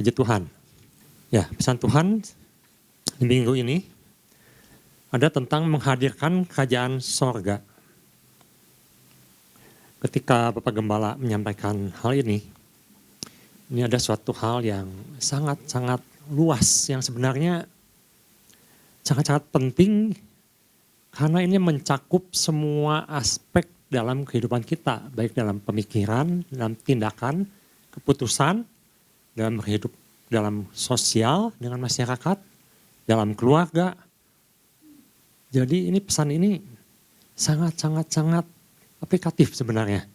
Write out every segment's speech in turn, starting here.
Puji Tuhan. Ya, pesan Tuhan di minggu ini ada tentang menghadirkan kerajaan sorga. Ketika Bapak Gembala menyampaikan hal ini ada suatu hal yang sangat-sangat luas, yang sebenarnya sangat-sangat penting karena ini mencakup semua aspek dalam kehidupan kita, baik dalam pemikiran, dalam tindakan, keputusan, dalam hidup, dalam sosial dengan masyarakat, dalam keluarga. Jadi ini pesan ini sangat aplikatif sebenarnya.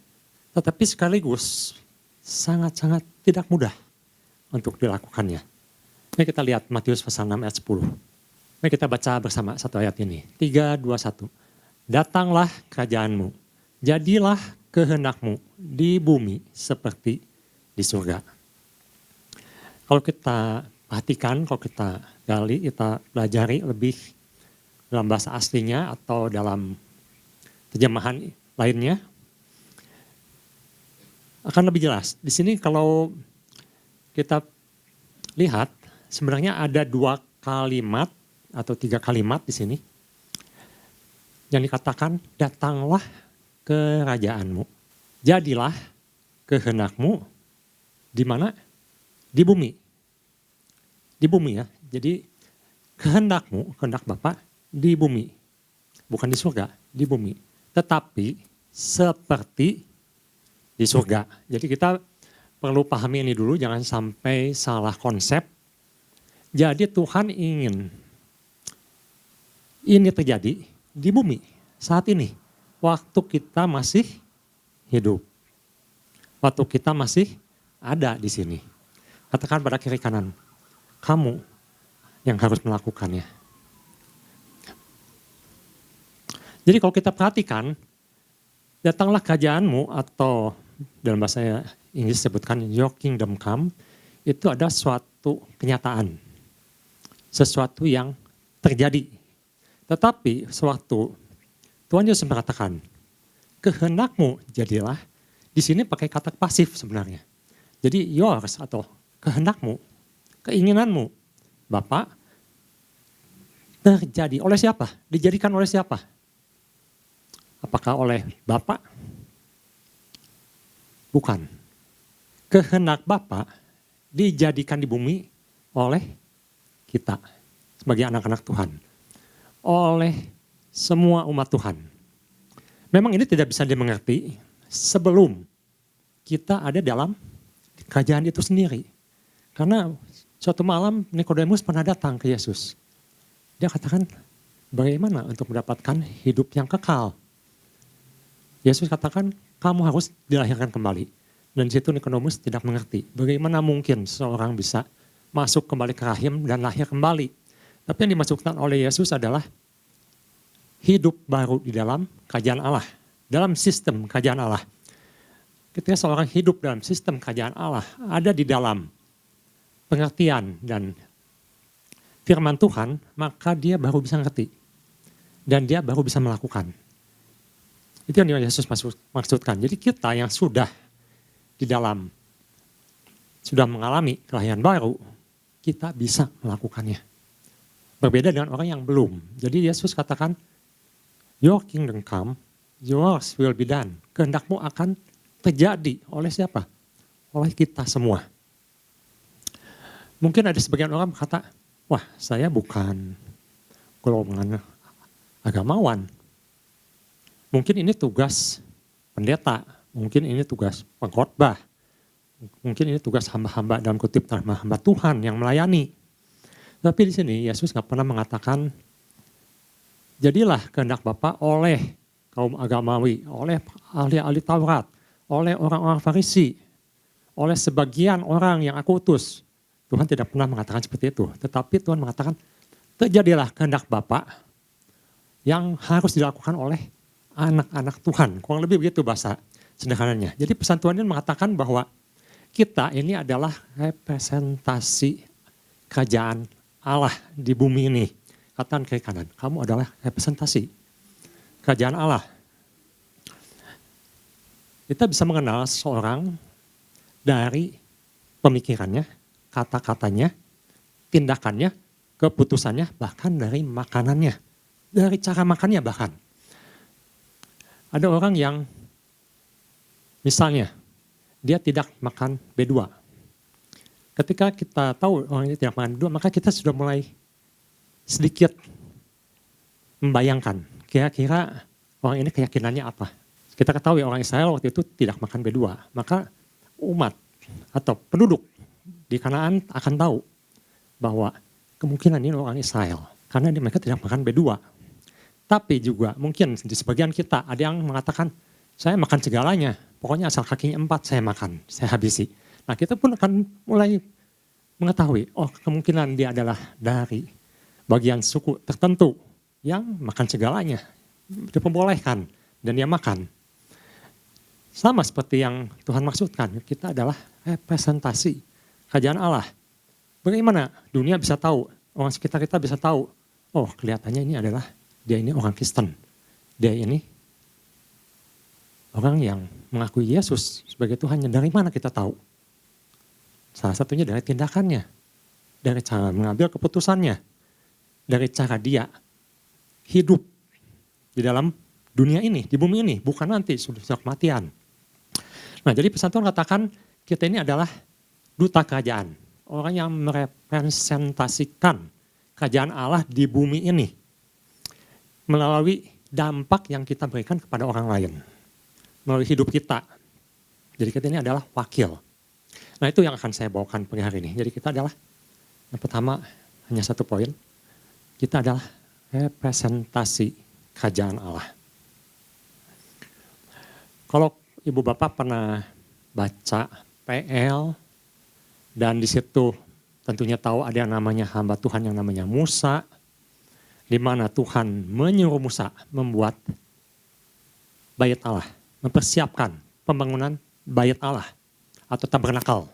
Tetapi sekaligus sangat-sangat tidak mudah untuk dilakukannya. Mari kita lihat Matius pasal 6 ayat 10. Mari kita baca bersama satu ayat ini. 3, 2, 1. Datanglah kerajaanmu, jadilah kehendakmu di bumi seperti di surga. Kalau kita perhatikan, kalau kita gali, kita pelajari lebih dalam bahasa aslinya atau dalam terjemahan lainnya, akan lebih jelas. Di sini kalau kita lihat, sebenarnya ada 2 kalimat atau 3 kalimat di sini yang dikatakan, datanglah kerajaanmu, jadilah kehendakmu di mana? Di bumi. Di bumi ya. Jadi kehendakmu, kehendak Bapa di bumi. Bukan di surga, di bumi. Tetapi seperti di surga. Jadi kita perlu pahami ini dulu, jangan sampai salah konsep. Jadi Tuhan ingin ini terjadi di bumi saat ini. Waktu kita masih hidup. Waktu kita masih ada di sini. Katakan pada kiri kanan, kamu yang harus melakukannya. Jadi kalau kita perhatikan, datanglah kerajaanmu, atau dalam bahasa Inggris sebutkan your kingdom come, itu ada suatu kenyataan. Sesuatu yang terjadi. Tetapi sewaktu Tuhan Yesus mengatakan, kehendakmu jadilah, di sini pakai kata pasif sebenarnya. Jadi yours atau kehendakmu, keinginanmu, Bapa, terjadi oleh siapa? Dijadikan oleh siapa? Apakah oleh Bapa? Bukan. Kehendak Bapa dijadikan di bumi oleh kita sebagai anak-anak Tuhan. Oleh semua umat Tuhan. Memang ini tidak bisa dimengerti sebelum kita ada dalam kerajaan itu sendiri. Karena suatu malam Nikodemus pernah datang ke Yesus. Dia katakan, bagaimana untuk mendapatkan hidup yang kekal? Yesus katakan, kamu harus dilahirkan kembali. Dan di situ Nikodemus tidak mengerti. Bagaimana mungkin seorang bisa masuk kembali ke rahim dan lahir kembali. Tapi yang dimasukkan oleh Yesus adalah hidup baru di dalam kerajaan Allah. Dalam sistem kerajaan Allah. Ketika seorang hidup dalam sistem kerajaan Allah, ada di dalam pengertian dan firman Tuhan, maka dia baru bisa ngerti. Dan dia baru bisa melakukan. Itu yang Yesus maksudkan. Jadi kita yang sudah di dalam, sudah mengalami kelahiran baru, kita bisa melakukannya. Berbeda dengan orang yang belum. Jadi Yesus katakan, your kingdom come, yours will be done. Kehendakmu akan terjadi oleh siapa? Oleh kita semua. Mungkin ada sebagian orang berkata, wah saya bukan golongan agamawan. Mungkin ini tugas pendeta, mungkin ini tugas pengkhotbah, mungkin ini tugas hamba-hamba dalam kutip hamba Tuhan yang melayani. Tapi di sini Yesus nggak pernah mengatakan, jadilah kehendak Bapa oleh kaum agamawi, oleh ahli-ahli Taurat, oleh orang-orang Farisi, oleh sebagian orang yang aku utus. Tuhan tidak pernah mengatakan seperti itu. Tetapi Tuhan mengatakan, terjadilah kehendak Bapa yang harus dilakukan oleh anak-anak Tuhan. Kurang lebih begitu bahasa sederhananya. Jadi pesan Tuhan ini mengatakan bahwa kita ini adalah representasi kerajaan Allah di bumi ini. Katakan kiri kanan, kamu adalah representasi kerajaan Allah. Kita bisa mengenal seorang dari pemikirannya, kata-katanya, tindakannya, keputusannya, bahkan dari makanannya. Dari cara makannya bahkan. Ada orang yang misalnya dia tidak makan B2. Ketika kita tahu orang ini tidak makan B2, maka kita sudah mulai sedikit membayangkan kira-kira orang ini keyakinannya apa. Kita ketahui orang Israel waktu itu tidak makan B2, maka umat atau penduduk di Kanaan akan tahu bahwa kemungkinan ini orang Israel karena mereka tidak makan B2. Tapi juga mungkin di sebagian kita ada yang mengatakan saya makan segalanya, pokoknya asal kakinya 4 saya makan, saya habisi. Nah kita pun akan mulai mengetahui, oh kemungkinan dia adalah dari bagian suku tertentu yang makan segalanya, diperbolehkan dan dia makan. Sama seperti yang Tuhan maksudkan, kita adalah representasi kerajaan Allah. Bagaimana dunia bisa tahu, orang sekitar kita bisa tahu, oh kelihatannya ini adalah, dia ini orang Kristen, dia ini orang yang mengakui Yesus sebagai Tuhannya. Dari mana kita tahu? Salah satunya dari tindakannya, dari cara mengambil keputusannya, dari cara dia hidup di dalam dunia ini, di bumi ini, bukan nanti sudah kematian. Nah jadi pesan Tuhan katakan kita ini adalah duta kerajaan, orang yang merepresentasikan kerajaan Allah di bumi ini melalui dampak yang kita berikan kepada orang lain, melalui hidup kita. Jadi kita ini adalah wakil. Nah itu yang akan saya bawakan pagi hari ini. Jadi kita adalah, yang pertama hanya satu poin, kita adalah representasi kerajaan Allah. Kalau ibu bapak pernah baca PL dan di situ tentunya tahu ada yang namanya hamba Tuhan yang namanya Musa, di mana Tuhan menyuruh Musa membuat bait Allah, mempersiapkan pembangunan bait Allah atau tabernakel.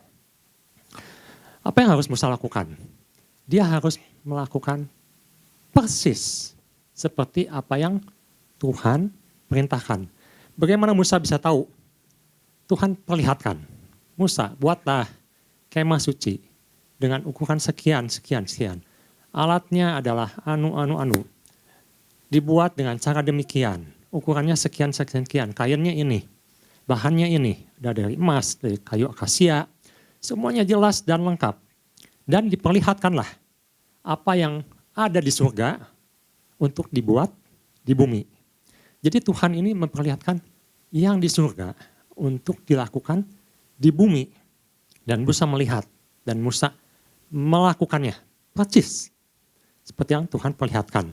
Apa yang harus Musa lakukan? Dia harus melakukan persis seperti apa yang Tuhan perintahkan. Bagaimana Musa bisa tahu? Tuhan perlihatkan, Musa buatlah kemah suci dengan ukuran sekian. Alatnya adalah anu. Dibuat dengan cara demikian, ukurannya sekian, kainnya ini, bahannya ini, dari emas, dari kayu akasia, semuanya jelas dan lengkap. Dan diperlihatkanlah apa yang ada di surga untuk dibuat di bumi. Jadi Tuhan ini memperlihatkan yang di surga untuk dilakukan di bumi. Dan Musa melihat, dan Musa melakukannya persis seperti yang Tuhan perlihatkan.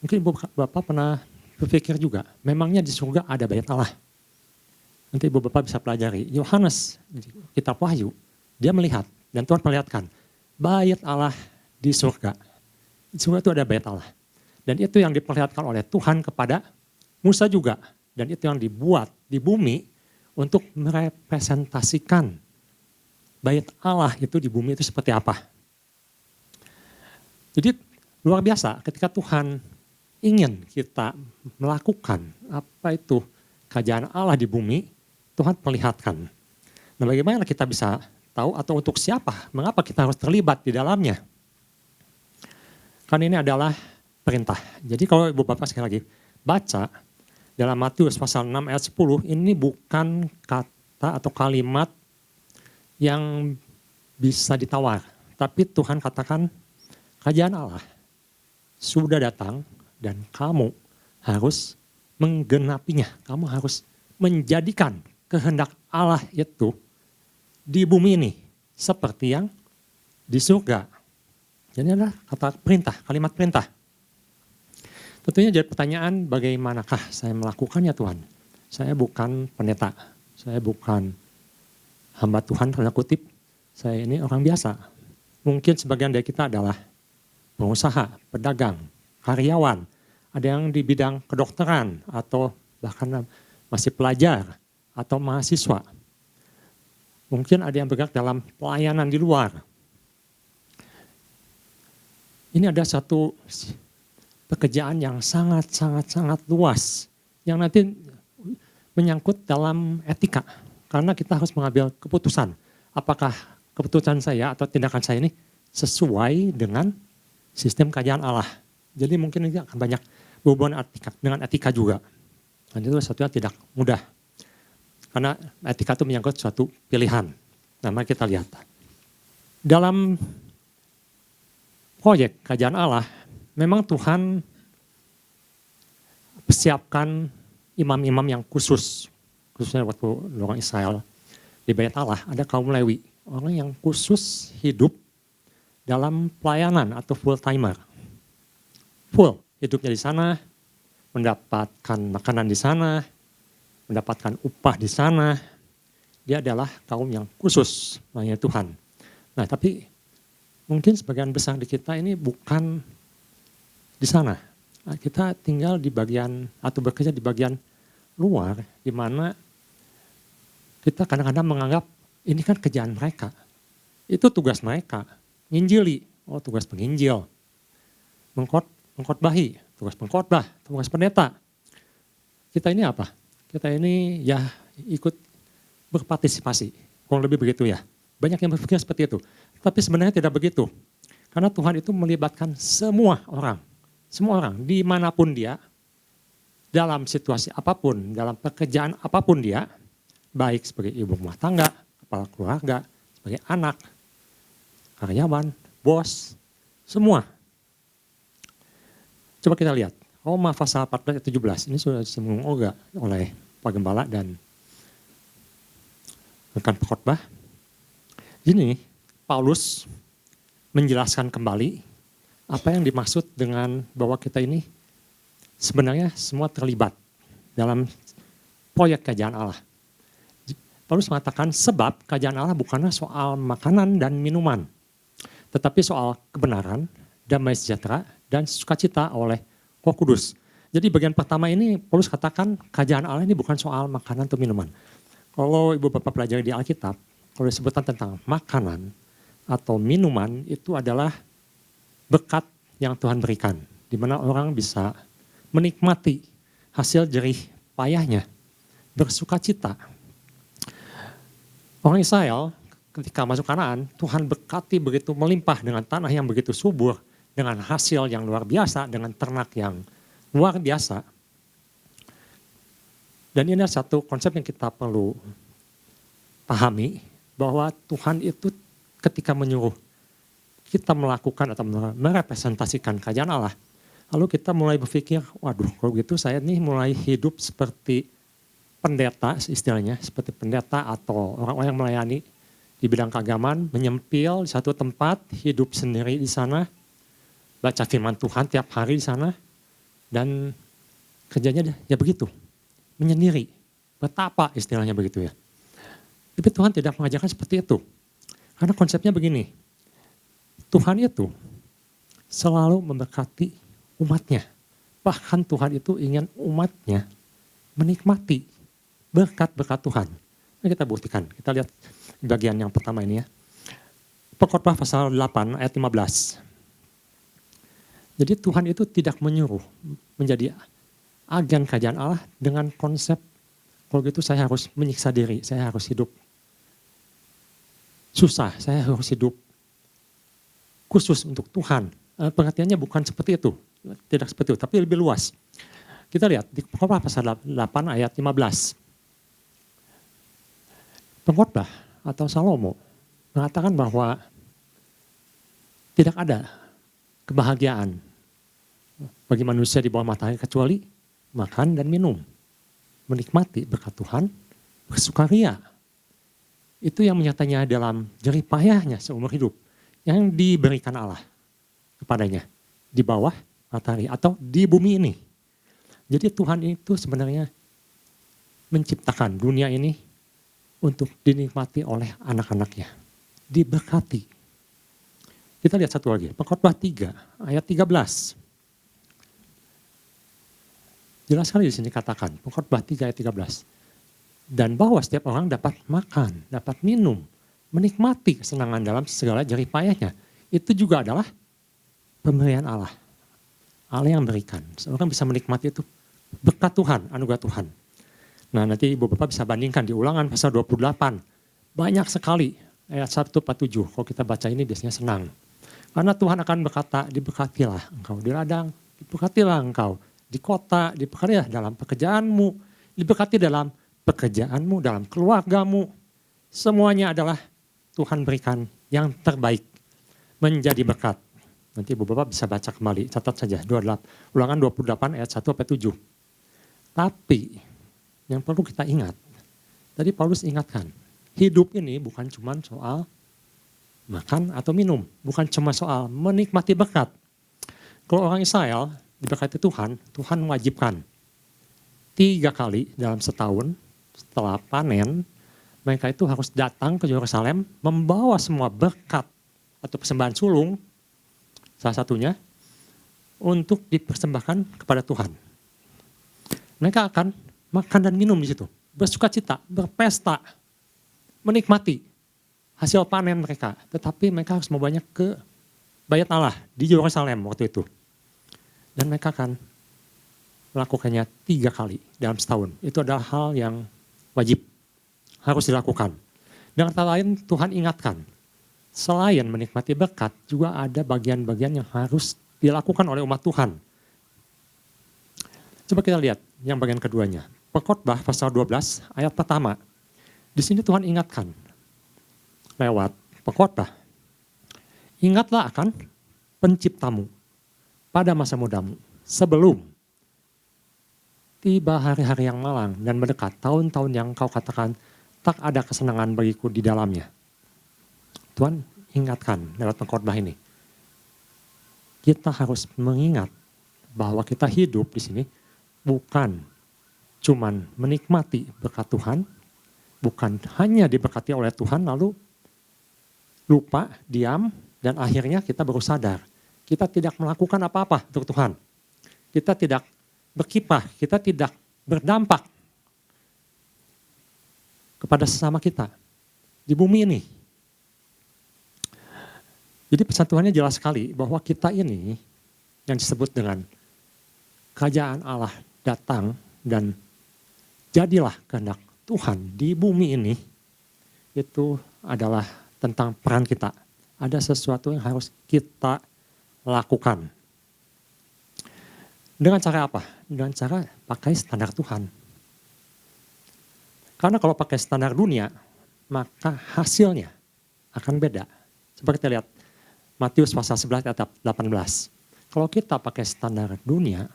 Mungkin ibu bapak pernah berpikir juga, memangnya di surga ada bait Allah. Nanti ibu bapak bisa pelajari. Yohanes, kitab Wahyu, dia melihat dan Tuhan perlihatkan bait Allah di surga. Di surga itu ada bait Allah. Dan itu yang diperlihatkan oleh Tuhan kepada Musa juga. Dan itu yang dibuat di bumi untuk merepresentasikan bait Allah itu di bumi itu seperti apa. Jadi luar biasa ketika Tuhan ingin kita melakukan apa itu kerajaan Allah di bumi, Tuhan perlihatkan. Nah bagaimana kita bisa tahu atau untuk siapa, mengapa kita harus terlibat di dalamnya? Karena ini adalah perintah. Jadi kalau ibu bapak sekali lagi baca dalam Matius pasal 6 ayat 10, ini bukan kata atau kalimat yang bisa ditawar. Tapi Tuhan katakan kerajaan Allah sudah datang dan kamu harus menggenapinya. Kamu harus menjadikan kehendak Allah itu di bumi ini seperti yang di surga. Jadi adalah kata perintah, kalimat perintah. Tentunya jadi pertanyaan, bagaimanakah saya melakukannya Tuhan? Saya bukan pendeta, saya bukan hamba Tuhan tanda kutip, saya ini orang biasa. Mungkin sebagian dari kita adalah pengusaha, pedagang, karyawan, ada yang di bidang kedokteran atau bahkan masih pelajar atau mahasiswa. Mungkin ada yang bergerak dalam pelayanan di luar. Ini ada satu pekerjaan yang sangat luas yang nanti menyangkut dalam etika. Karena kita harus mengambil keputusan apakah keputusan saya atau tindakan saya ini sesuai dengan sistem kerajaan Allah. Jadi mungkin ini akan banyak hubungan dengan etika juga. Dan itu sesuatu yang tidak mudah. Karena etika itu menyangkut suatu pilihan. Nah, mari kita lihat. Dalam proyek kerajaan Allah, memang Tuhan persiapkan imam-imam yang khusus. Khususnya waktu orang Israel di Bait Allah, ada kaum Lewi. Orang yang khusus hidup dalam pelayanan atau full timer. Full hidupnya di sana, mendapatkan makanan di sana, mendapatkan upah di sana. Dia adalah kaum yang khusus melayani Tuhan. Nah, tapi mungkin sebagian besar di kita ini bukan di sana. Nah, kita tinggal di bagian atau bekerja di bagian luar, di mana kita kadang-kadang menganggap ini kan kerjaan mereka. Itu tugas mereka. Nginjili, oh tugas penginjil. Mengkhotbahi, tugas pengkhotbah, tugas pendeta. Kita ini apa? Kita ini ya ikut berpartisipasi. Kurang lebih begitu ya. Banyak yang berpikir seperti itu. Tapi sebenarnya tidak begitu. Karena Tuhan itu melibatkan semua orang. Semua orang, dimanapun dia, dalam situasi apapun, dalam pekerjaan apapun dia, baik sebagai ibu rumah tangga, kepala keluarga, sebagai anak, karyawan, bos, semua. Coba kita lihat, Roma pasal 14 ayat 17, ini sudah disinggung oleh Pak Gembala dan rekan pengkhotbah. Ini Paulus menjelaskan kembali apa yang dimaksud dengan bahwa kita ini sebenarnya semua terlibat dalam proyek kerajaan Allah. Paulus mengatakan sebab kerajaan Allah bukanlah soal makanan dan minuman, tetapi soal kebenaran, damai sejahtera, dan sukacita oleh Roh Kudus. Jadi bagian pertama ini Paulus katakan kerajaan Allah ini bukan soal makanan atau minuman. Kalau ibu bapak pelajari di Alkitab, kalau disebutkan tentang makanan atau minuman itu adalah berkat yang Tuhan berikan. Di mana orang bisa menikmati hasil jerih payahnya, bersukacita. Orang Israel ketika masuk Kanaan, Tuhan berkati begitu melimpah dengan tanah yang begitu subur, dengan hasil yang luar biasa, dengan ternak yang luar biasa. Dan ini adalah satu konsep yang kita perlu pahami, bahwa Tuhan itu ketika menyuruh kita melakukan atau merepresentasikan kerajaan Allah, lalu kita mulai berpikir, waduh kalau gitu saya nih mulai hidup seperti pendeta istilahnya, seperti pendeta atau orang-orang yang melayani di bidang keagamaan, menyempil di satu tempat, hidup sendiri di sana, baca firman Tuhan tiap hari di sana, dan kerjanya ya begitu, menyendiri, betapa istilahnya begitu ya. Tapi Tuhan tidak mengajarkan seperti itu. Karena konsepnya begini, Tuhan itu selalu memberkati umatnya. Bahkan Tuhan itu ingin umatnya menikmati berkat-berkat Tuhan. Nah, kita buktikan, kita lihat bagian yang pertama ini ya. Pengkhotbah pasal 8 ayat 15. Jadi Tuhan itu tidak menyuruh menjadi agen kerajaan Allah dengan konsep, kalau gitu saya harus menyiksa diri, saya harus hidup susah, saya harus hidup khusus untuk Tuhan. Pengertiannya bukan seperti itu, tidak seperti itu, tapi lebih luas. Kita lihat di Pengkhotbah pasal 8 ayat 15. Pengkhotbah atau Salomo mengatakan bahwa tidak ada kebahagiaan bagi manusia di bawah matahari kecuali makan dan minum, menikmati berkat Tuhan, bersukaria. Itu yang menyertanya dalam jerih payahnya seumur hidup yang diberikan Allah kepadanya di bawah matahari atau di bumi ini. Jadi Tuhan itu sebenarnya menciptakan dunia ini untuk dinikmati oleh anak-anaknya, diberkati. Kita lihat satu lagi, Pengkhotbah 3 ayat 13. Jelas sekali di sini katakan, Pengkhotbah 3 ayat 13. Dan bahwa setiap orang dapat makan, dapat minum, menikmati kesenangan dalam segala jerih payahnya. Itu juga adalah pemberian Allah. Allah yang berikan. Seorang bisa menikmati itu berkat Tuhan, anugerah Tuhan. Nah nanti ibu bapak bisa bandingkan di Ulangan pasal 28. Banyak sekali ayat 147. Kalau kita baca ini biasanya senang. Karena Tuhan akan berkata, diberkatilah engkau di ladang, diberkatilah engkau di kota, diberkatilah dalam pekerjaanmu, diberkati dalam pekerjaanmu, dalam keluargamu. Semuanya adalah Tuhan berikan yang terbaik menjadi berkat. Nanti Ibu Bapak bisa baca kembali, catat saja, Ulangan 28 ayat 1-7. Tapi yang perlu kita ingat, tadi Paulus ingatkan, hidup ini bukan cuma soal makan atau minum, bukan cuma soal menikmati berkat. Kalau orang Israel diberkati Tuhan, Tuhan mewajibkan 3 kali dalam setahun setelah panen, mereka itu harus datang ke Yerusalem membawa semua berkat atau persembahan sulung, salah satunya, untuk dipersembahkan kepada Tuhan. Mereka akan makan dan minum di situ, bersukacita, berpesta, menikmati hasil panen mereka. Tetapi mereka harus membawanya ke Bait Allah di Yerusalem waktu itu. Dan mereka akan melakukannya 3 kali dalam setahun. Itu adalah hal yang wajib, harus dilakukan. Dengan kata lain, Tuhan ingatkan, selain menikmati berkat, juga ada bagian-bagian yang harus dilakukan oleh umat Tuhan. Coba kita lihat yang bagian keduanya. Pengkhotbah pasal 12 ayat pertama. Di sini Tuhan ingatkan lewat pengkhotbah. Ingatlah akan penciptamu pada masa mudamu sebelum tiba hari-hari yang malang dan mendekat tahun-tahun yang kau katakan tak ada kesenangan bagiku di dalamnya. Tuhan ingatkan lewat pengkhotbah ini. Kita harus mengingat bahwa kita hidup di sini bukan cuman menikmati berkat Tuhan, bukan hanya diberkati oleh Tuhan lalu lupa, diam, dan akhirnya kita baru sadar. Kita tidak melakukan apa-apa untuk Tuhan. Kita tidak berkiprah, kita tidak berdampak kepada sesama kita di bumi ini. Jadi pesan Tuhannya jelas sekali bahwa kita ini yang disebut dengan kerajaan Allah datang dan jadilah kehendak Tuhan di bumi ini, itu adalah tentang peran kita. Ada sesuatu yang harus kita lakukan. Dengan cara apa? Dengan cara pakai standar Tuhan. Karena kalau pakai standar dunia, maka hasilnya akan beda. Seperti kita lihat Matius pasal 11 ayat 18. Kalau kita pakai standar dunia,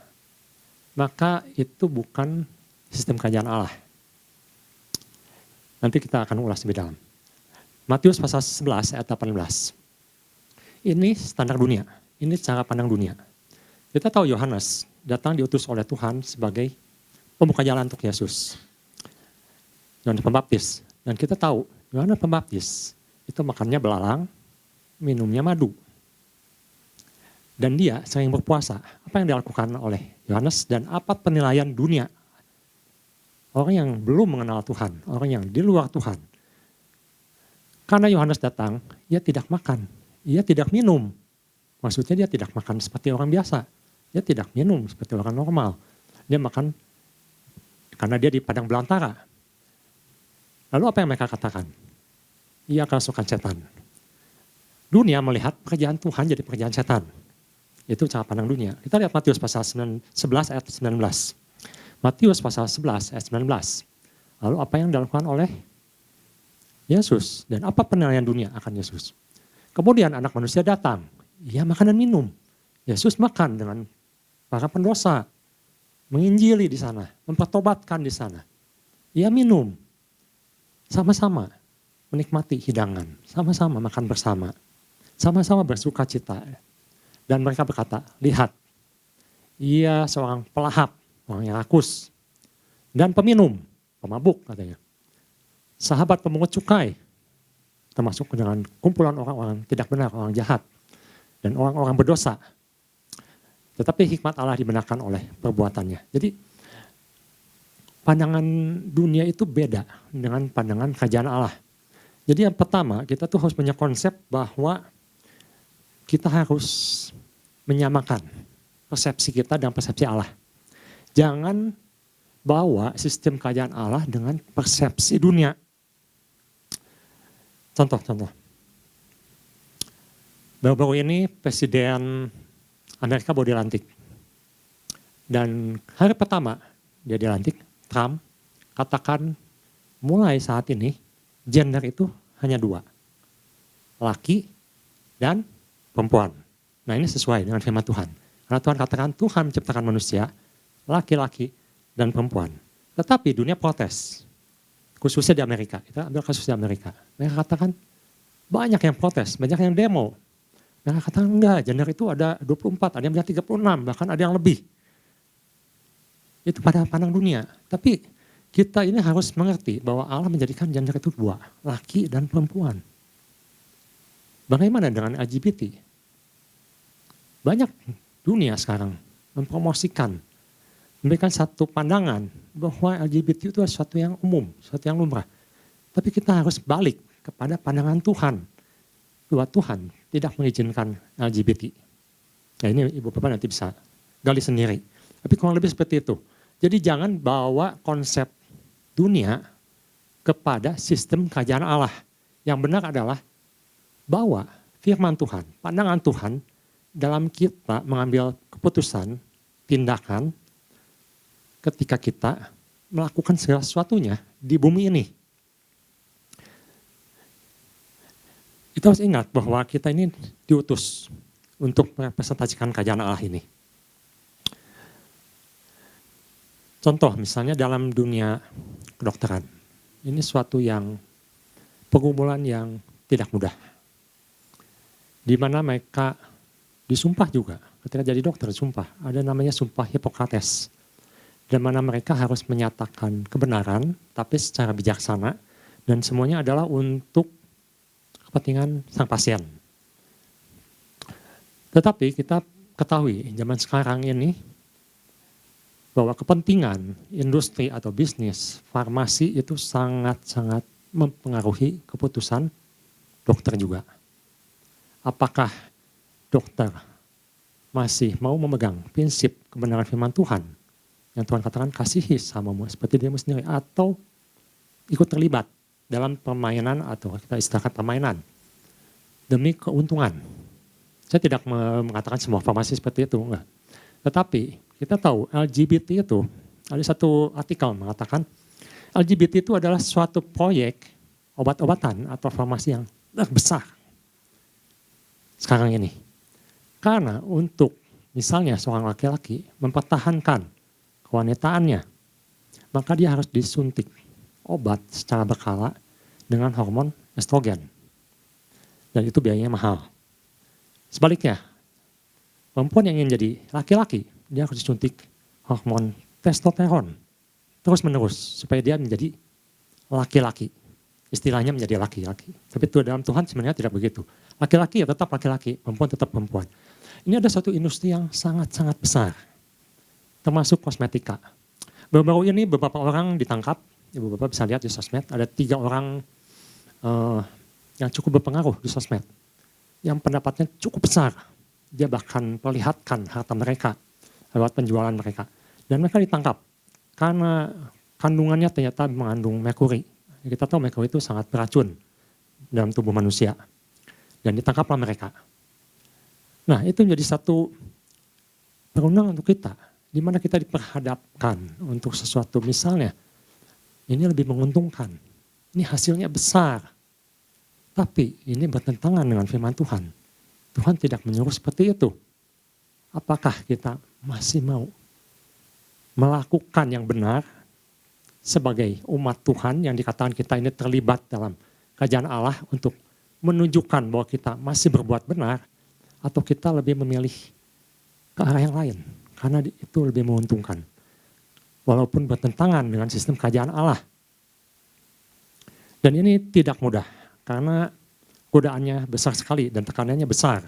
maka itu bukan sistem kerajaan Allah. Nanti kita akan ulas lebih dalam. Matius pasal 11 ayat 18. Ini standar dunia, ini cara pandang dunia. Kita tahu Yohanes datang diutus oleh Tuhan sebagai pembuka jalan untuk Yesus. Yohanes Pembaptis. Dan kita tahu Yohanes Pembaptis itu makannya belalang, minumnya madu. Dan dia sering berpuasa. Apa yang dilakukan oleh Yohanes dan apa penilaian dunia? Orang yang belum mengenal Tuhan, orang yang di luar Tuhan. Karena Yohanes datang, ia tidak makan, ia tidak minum. Maksudnya dia tidak makan seperti orang biasa. Dia tidak minum seperti orang normal. Dia makan karena dia di padang belantara. Lalu apa yang mereka katakan? Ia kerasukan setan. Dunia melihat pekerjaan Tuhan jadi pekerjaan setan. Itu cara pandang dunia. Kita lihat Matius pasal 11 ayat 19. Matius pasal 11 ayat 19. Lalu apa yang dilakukan oleh Yesus? Dan apa penilaian dunia akan Yesus? Kemudian anak manusia datang. Ia makan dan minum. Yesus makan dengan para pendosa. Menginjili di sana. Mempertobatkan di sana. Ia minum. Sama-sama menikmati hidangan. Sama-sama makan bersama. Sama-sama bersuka cita. Dan mereka berkata, lihat, ia seorang pelahap, orang yang rakus, dan peminum, pemabuk katanya. Sahabat pemungut cukai, termasuk dengan kumpulan orang-orang tidak benar, orang jahat, dan orang-orang berdosa. Tetapi hikmat Allah dibenarkan oleh perbuatannya. Jadi pandangan dunia itu beda dengan pandangan kerajaan Allah. Jadi yang pertama, kita tuh harus punya konsep bahwa kita harus menyamakan persepsi kita dan persepsi Allah. Jangan bawa sistem kerajaan Allah dengan persepsi dunia. Contoh. Baru-baru ini Presiden Amerika baru dilantik. Dan hari pertama dia dilantik, Trump katakan mulai saat ini gender itu hanya 2. Laki dan perempuan. Nah ini sesuai dengan firman Tuhan. Karena Tuhan katakan Tuhan menciptakan manusia, laki-laki dan perempuan. Tetapi dunia protes. Khususnya di Amerika. Kita ambil kasus di Amerika. Mereka katakan banyak yang protes, banyak yang demo. Mereka katakan enggak, gender itu ada 24, ada yang bilang 36, bahkan ada yang lebih. Itu pada pandang dunia. Tapi kita ini harus mengerti bahwa Allah menjadikan gender itu 2, laki dan perempuan. Bagaimana dengan LGBT? Banyak dunia sekarang mempromosikan, memberikan satu pandangan bahwa LGBT itu sesuatu yang umum, sesuatu yang lumrah. Tapi kita harus balik kepada pandangan Tuhan. Bahwa Tuhan tidak mengizinkan LGBT. Ya ini Ibu Bapak nanti bisa gali sendiri. Tapi kurang lebih seperti itu. Jadi jangan bawa konsep dunia kepada sistem kerajaan Allah. Yang benar adalah bawa firman Tuhan, pandangan Tuhan dalam kita mengambil keputusan, tindakan ketika kita melakukan segala sesuatunya di bumi ini. Kita harus ingat bahwa kita ini diutus untuk merepresentasikan kerajaan Allah ini. Contoh misalnya dalam dunia kedokteran, ini suatu yang pergumulan yang tidak mudah. Di mana mereka disumpah juga, ketika jadi dokter disumpah, ada namanya sumpah Hipokrates. Di mana mereka harus menyatakan kebenaran, tapi secara bijaksana, dan semuanya adalah untuk kepentingan sang pasien. Tetapi kita ketahui zaman sekarang ini, bahwa kepentingan industri atau bisnis farmasi itu sangat-sangat mempengaruhi keputusan dokter juga. Apakah dokter masih mau memegang prinsip kebenaran firman Tuhan yang Tuhan katakan kasihi samamu seperti dirimu sendiri, atau ikut terlibat dalam permainan atau kita istilahkan permainan demi keuntungan. Saya tidak mengatakan semua farmasi seperti itu, enggak. Tetapi kita tahu LGBT itu, ada satu artikel mengatakan LGBT itu adalah suatu proyek obat-obatan atau farmasi yang besar sekarang ini. Karena untuk misalnya seorang laki-laki mempertahankan kewanitaannya, maka dia harus disuntik obat secara berkala dengan hormon estrogen. Dan itu biayanya mahal. Sebaliknya, perempuan yang ingin jadi laki-laki, dia harus disuntik hormon testosteron terus menerus supaya dia menjadi laki-laki. Istilahnya menjadi laki-laki. Tapi itu dalam Tuhan sebenarnya tidak begitu. Laki-laki ya tetap laki-laki, perempuan tetap perempuan. Ini ada satu industri yang sangat-sangat besar, termasuk kosmetika. Baru-baru ini beberapa orang ditangkap, Ibu Bapak bisa lihat di sosmed, ada 3 orang yang cukup berpengaruh di sosmed, yang pendapatnya cukup besar. Dia bahkan perlihatkan harta mereka lewat penjualan mereka. Dan mereka ditangkap karena kandungannya ternyata mengandung merkuri. Kita tahu merkuri itu sangat beracun dalam tubuh manusia. Dan ditangkaplah mereka. Nah itu menjadi satu perundang untuk kita. Di mana kita diperhadapkan untuk sesuatu misalnya. Ini lebih menguntungkan. Ini hasilnya besar. Tapi ini bertentangan dengan firman Tuhan. Tuhan tidak menyuruh seperti itu. Apakah kita masih mau melakukan yang benar sebagai umat Tuhan yang dikatakan kita ini terlibat dalam kerajaan Allah untuk menunjukkan bahwa kita masih berbuat benar, atau kita lebih memilih ke arah yang lain karena itu lebih menguntungkan walaupun bertentangan dengan sistem kerajaan Allah. Dan ini tidak mudah karena godaannya besar sekali dan tekanannya besar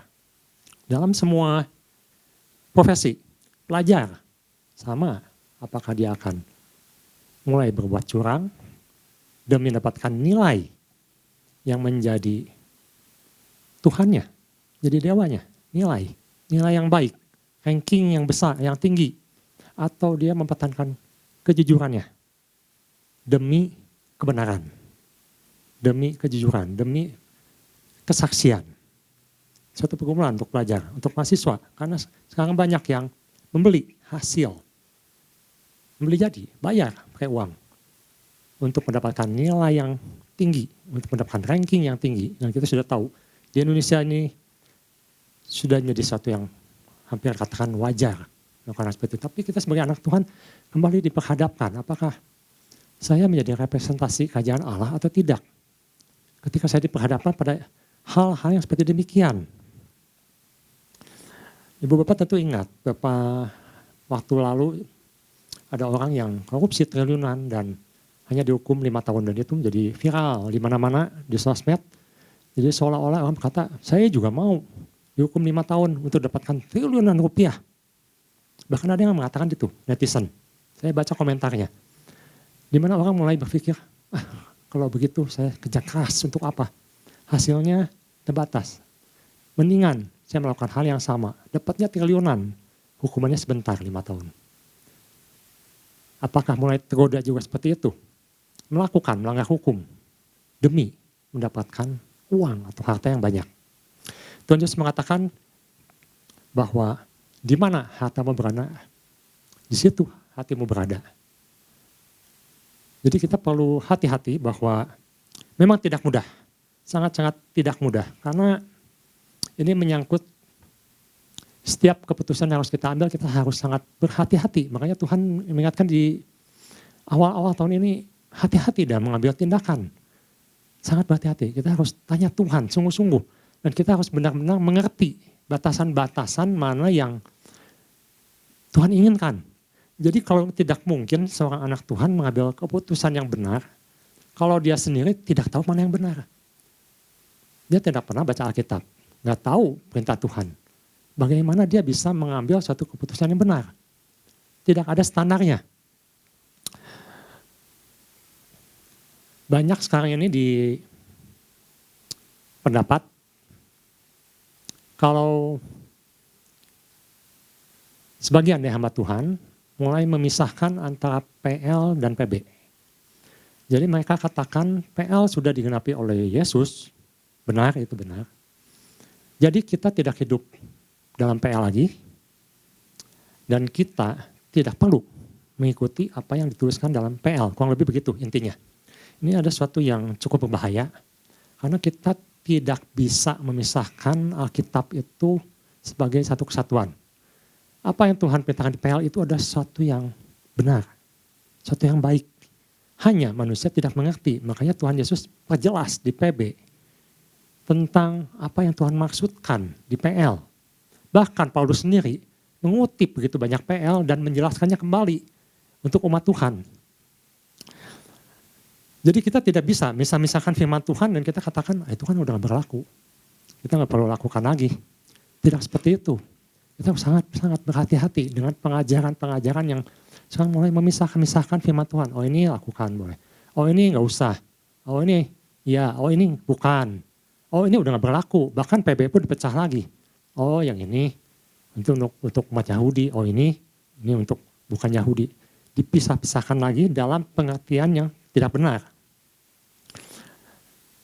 dalam semua profesi. Pelajar sama, apakah dia akan mulai berbuat curang demi mendapatkan nilai yang menjadi Tuhannya, jadi dewanya, nilai yang baik, ranking yang besar, yang tinggi, atau dia mempertahankan kejujurannya demi kebenaran, demi kejujuran, demi kesaksian. Suatu pergumulan untuk belajar, untuk mahasiswa. Karena sekarang banyak yang membeli hasil. Membeli jadi, bayar pakai uang. Untuk mendapatkan nilai yang tinggi, untuk mendapatkan ranking yang tinggi. Dan kita sudah tahu, di Indonesia ini sudah menjadi sesuatu yang hampir katakan wajar. Karena seperti itu. Tapi kita sebagai anak Tuhan kembali diperhadapkan. Apakah saya menjadi representasi kerajaan Allah atau tidak? Ketika saya diperhadapkan pada hal-hal yang seperti demikian. Ibu bapak tentu ingat, beberapa waktu lalu ada orang yang korupsi triliunan dan hanya dihukum 5 tahun. Dan itu menjadi viral di mana-mana di sosmed. Jadi seolah-olah orang berkata, saya juga mau dihukum 5 tahun untuk dapatkan triliunan rupiah. Bahkan ada yang mengatakan gitu, netizen. Saya baca komentarnya. Di mana orang mulai berpikir, kalau begitu saya kerja keras untuk apa? Hasilnya terbatas. Mendingan saya melakukan hal yang sama, dapatnya triliunan, hukumannya sebentar 5 tahun. Apakah mulai tergoda juga seperti itu? Melanggar hukum demi mendapatkan uang atau harta yang banyak. Tuhan Yesus mengatakan bahwa di mana hartamu berada, di situ hatimu berada. Jadi kita perlu hati-hati bahwa memang tidak mudah, sangat-sangat tidak mudah. Karena ini menyangkut setiap keputusan yang harus kita ambil, kita harus sangat berhati-hati. Makanya Tuhan mengingatkan di awal-awal tahun ini, hati-hati dalam mengambil tindakan. Sangat berhati-hati, kita harus tanya Tuhan sungguh-sungguh. Dan kita harus benar-benar mengerti batasan-batasan mana yang Tuhan inginkan. Jadi kalau tidak mungkin seorang anak Tuhan mengambil keputusan yang benar, kalau dia sendiri tidak tahu mana yang benar. Dia tidak pernah baca Alkitab, nggak tahu perintah Tuhan. Bagaimana dia bisa mengambil suatu keputusan yang benar? Tidak ada standarnya. Banyak sekarang ini di pendapat, kalau sebagian dari hamba Tuhan mulai memisahkan antara PL dan PB. Jadi mereka katakan PL sudah digenapi oleh Yesus, benar itu benar. Jadi kita tidak hidup dalam PL lagi, dan kita tidak perlu mengikuti apa yang dituliskan dalam PL, kurang lebih begitu intinya. Ini ada sesuatu yang cukup berbahaya, karena kita tidak bisa memisahkan Alkitab itu sebagai satu kesatuan. Apa yang Tuhan perintahkan di PL itu adalah sesuatu yang benar, sesuatu yang baik. Hanya manusia tidak mengerti, makanya Tuhan Yesus perjelas di PB tentang apa yang Tuhan maksudkan di PL. Bahkan Paulus sendiri mengutip begitu banyak PL dan menjelaskannya kembali untuk umat Tuhan. Jadi kita tidak bisa misah-misahkan firman Tuhan dan kita katakan, itu kan udah berlaku. Kita nggak perlu lakukan lagi. Tidak seperti itu. Kita sangat berhati-hati dengan pengajaran-pengajaran yang sekarang mulai memisahkan firman Tuhan. Oh ini lakukan boleh. Oh ini nggak usah. Oh ini ya. Oh ini bukan. Oh ini udah nggak berlaku. Bahkan PB pun dipecah lagi. Oh yang ini untuk umat Yahudi. Oh ini untuk bukan Yahudi. Dipisah-pisahkan lagi dalam pengertian yang tidak benar.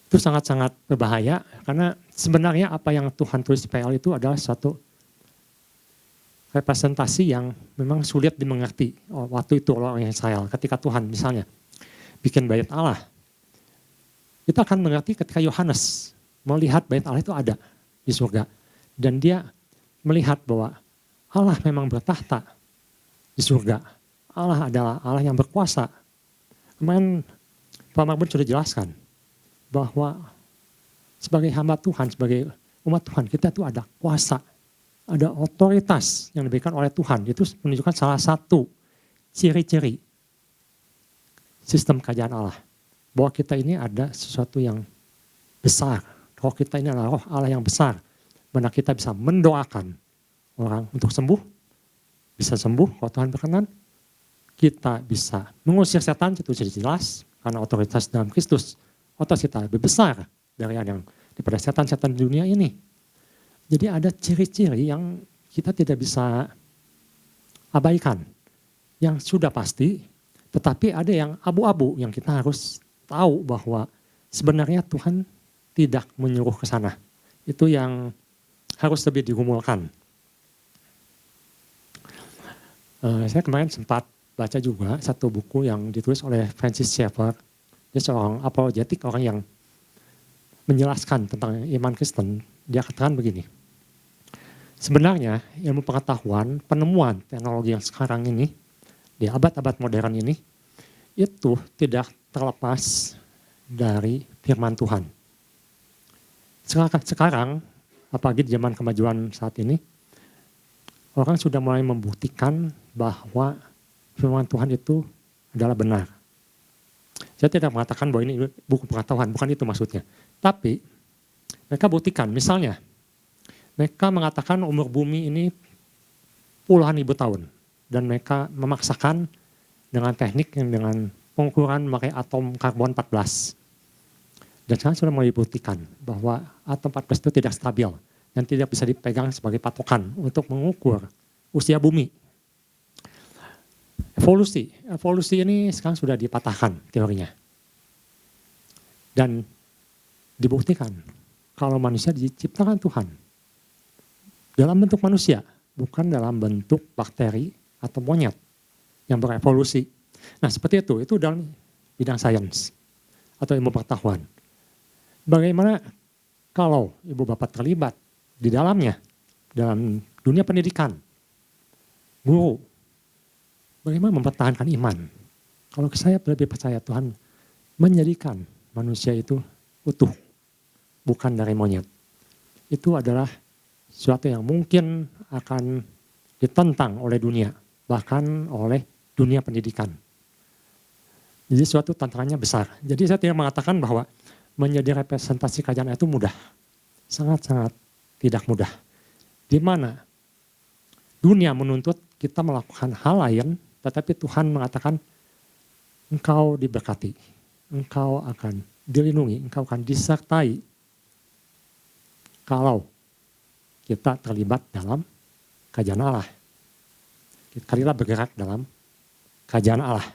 Itu sangat-sangat berbahaya karena sebenarnya apa yang Tuhan tulis di PL itu adalah satu representasi yang memang sulit dimengerti waktu itu oleh orang Israel. Ketika Tuhan misalnya bikin bait Allah, kita akan mengerti ketika Yohanes melihat bait Allah itu ada di surga. Dan dia melihat bahwa Allah memang bertahta di surga. Allah adalah Allah yang berkuasa. Kemarin Pak Marbun sudah jelaskan bahwa sebagai hamba Tuhan, sebagai umat Tuhan, kita itu ada kuasa. Ada otoritas yang diberikan oleh Tuhan. Itu menunjukkan salah satu ciri-ciri sistem kerajaan Allah. Bahwa kita ini ada sesuatu yang besar. Roh kita ini adalah roh Allah yang besar. Mana kita bisa mendoakan orang untuk sembuh. Bisa sembuh kalau Tuhan berkenan. Kita bisa mengusir setan, itu sudah jelas. Karena otoritas dalam Kristus, otoritas kita lebih besar dari yang daripada setan-setan di dunia ini. Jadi ada ciri-ciri yang kita tidak bisa abaikan. Yang sudah pasti, tetapi ada yang abu-abu yang kita harus tahu bahwa sebenarnya Tuhan tidak menyuruh ke sana. Itu yang harus lebih digumulkan. Saya kemarin sempat baca juga satu buku yang ditulis oleh Francis Schaeffer. Dia seorang apologetik, orang yang menjelaskan tentang iman Kristen. Dia katakan begini, sebenarnya ilmu pengetahuan, penemuan teknologi yang sekarang ini, di abad-abad modern ini, itu tidak terlepas dari firman Tuhan. Sekarang, apalagi di zaman kemajuan saat ini, orang sudah mulai membuktikan bahwa firman Tuhan itu adalah benar. Saya tidak mengatakan bahwa ini buku pengetahuan, bukan itu maksudnya. Tapi mereka buktikan, misalnya mereka mengatakan umur bumi ini puluhan ribu tahun. Dan mereka memaksakan dengan teknik yang dengan pengukuran memakai atom karbon 14. Dan sekarang sudah mulai dibuktikan bahwa atom 14 itu tidak stabil dan tidak bisa dipegang sebagai patokan untuk mengukur usia bumi. Evolusi ini sekarang sudah dipatahkan teorinya. Dan dibuktikan kalau manusia diciptakan Tuhan dalam bentuk manusia, bukan dalam bentuk bakteri atau monyet yang berevolusi. Nah seperti itu dalam bidang sains atau ilmu pengetahuan. Bagaimana kalau ibu bapak terlibat di dalamnya, dalam dunia pendidikan, guru, bagaimana mempertahankan iman? Kalau saya lebih percaya Tuhan menjadikan manusia itu utuh, bukan dari monyet. Itu adalah sesuatu yang mungkin akan ditentang oleh dunia, bahkan oleh dunia pendidikan. Jadi suatu tantangannya besar. Jadi saya tidak mengatakan bahwa menjadi representasi kerajaan itu mudah. Sangat-sangat tidak mudah. Di mana dunia menuntut kita melakukan hal lain, tetapi Tuhan mengatakan engkau diberkati, engkau akan dilindungi, engkau akan disertai kalau kita terlibat dalam kerajaan Allah. Kalilah bergerak dalam kerajaan Allah.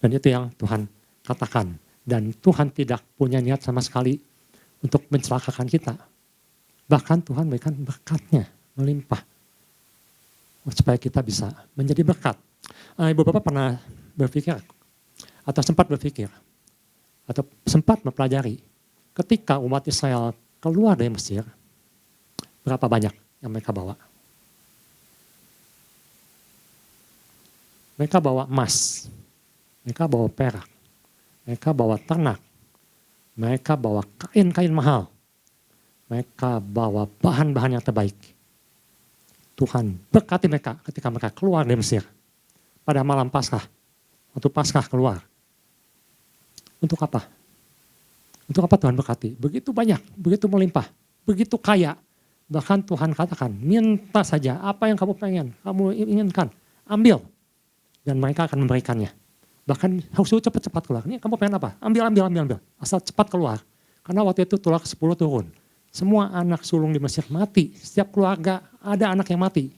Dan itu yang Tuhan katakan. Dan Tuhan tidak punya niat sama sekali untuk mencelakakan kita. Bahkan Tuhan berikan berkatnya melimpah. Supaya kita bisa menjadi berkat. Ibu bapak pernah berpikir atau sempat berpikir atau sempat mempelajari ketika umat Israel keluar dari Mesir, berapa banyak yang mereka bawa? Mereka bawa emas, mereka bawa perak, mereka bawa ternak, mereka bawa kain-kain mahal, mereka bawa bahan-bahan yang terbaik. Tuhan berkati mereka ketika mereka keluar dari Mesir pada malam Paskah, waktu Paskah keluar. Untuk apa? Untuk apa Tuhan berkati? Begitu banyak, begitu melimpah, begitu kaya. Bahkan Tuhan katakan, minta saja apa yang kamu pengen, kamu inginkan, ambil. Dan mereka akan memberikannya. Bahkan harus cepat-cepat keluar. Ini kamu pengen apa? Ambil. Asal cepat keluar. Karena waktu itu tulah ke-10 turun. Semua anak sulung di Mesir mati. Setiap keluarga ada anak yang mati.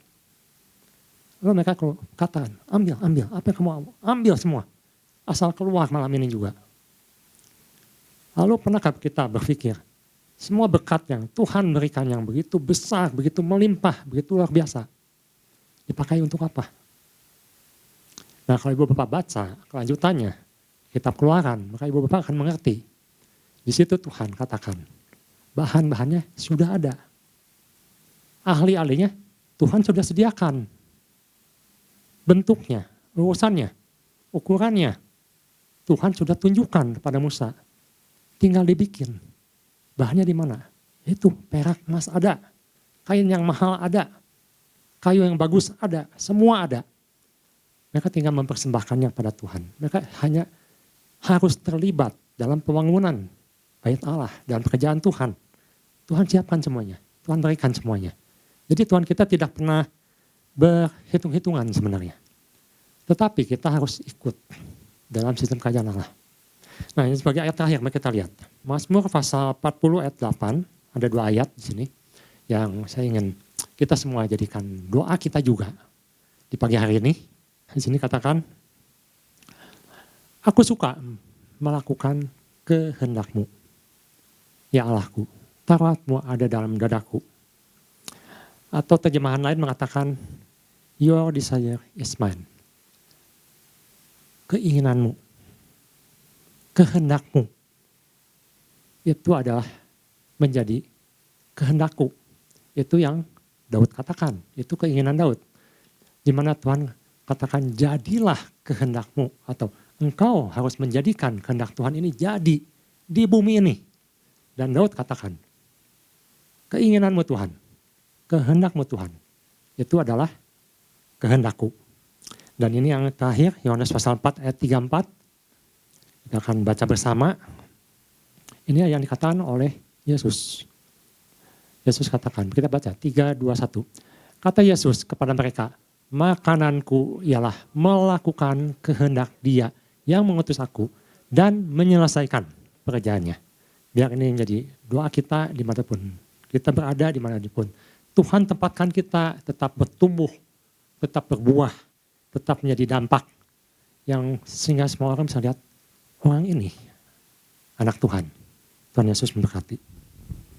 Lalu mereka katakan, ambil. Apa yang kamu mau? Ambil semua. Asal keluar malam ini juga. Lalu pernahkah kita berpikir, semua berkat yang Tuhan berikan yang begitu besar, begitu melimpah, begitu luar biasa, dipakai untuk apa? Nah kalau ibu bapak baca kelanjutannya, kitab Keluaran, maka ibu bapak akan mengerti. Di situ Tuhan katakan, bahan-bahannya sudah ada. Ahli-ahlinya Tuhan sudah sediakan. Bentuknya, urusannya, ukurannya, Tuhan sudah tunjukkan kepada Musa. Tinggal dibikin. Bahannya di mana? Itu perak, emas ada. Kain yang mahal ada. Kayu yang bagus ada. Semua ada. Mereka tinggal mempersembahkannya pada Tuhan. Mereka hanya harus terlibat dalam pembangunan bait Allah, dalam pekerjaan Tuhan. Tuhan siapkan semuanya. Tuhan berikan semuanya. Jadi Tuhan kita tidak pernah berhitung-hitungan sebenarnya. Tetapi kita harus ikut dalam sistem kerajaan Allah. Nah ini sebagai ayat terakhir mari kita lihat. Mazmur pasal 40 ayat 8, ada 2 ayat di sini yang saya ingin kita semua jadikan doa kita juga di pagi hari ini. Di sini katakan, aku suka melakukan kehendak-Mu. ya Allahku, Tauratmu ada dalam dadaku. Atau terjemahan lain mengatakan, your desire is mine. Keinginanmu, kehendakmu, itu adalah menjadi kehendakku. Itu yang Daud katakan, itu keinginan Daud. Di mana Tuhan katakan, jadilah kehendakmu, atau engkau harus menjadikan kehendak Tuhan ini jadi di bumi ini. Dan Daud katakan, keinginanmu Tuhan, kehendakmu Tuhan, itu adalah kehendakku. Dan ini yang terakhir, Yohanes pasal 4 ayat 34. Kita akan baca bersama. Ini yang dikatakan oleh Yesus. Yesus katakan, kita baca 3, 2, 1. Kata Yesus kepada mereka, makananku ialah melakukan kehendak Dia yang mengutus aku dan menyelesaikan pekerjaannya. Biar ini menjadi doa kita dimanapun kita berada, dimanapun. Tuhan tempatkan kita tetap bertumbuh, tetap berbuah, tetap menjadi dampak yang sehingga semua orang bisa lihat orang ini anak Tuhan. Tuhan Yesus memberkati.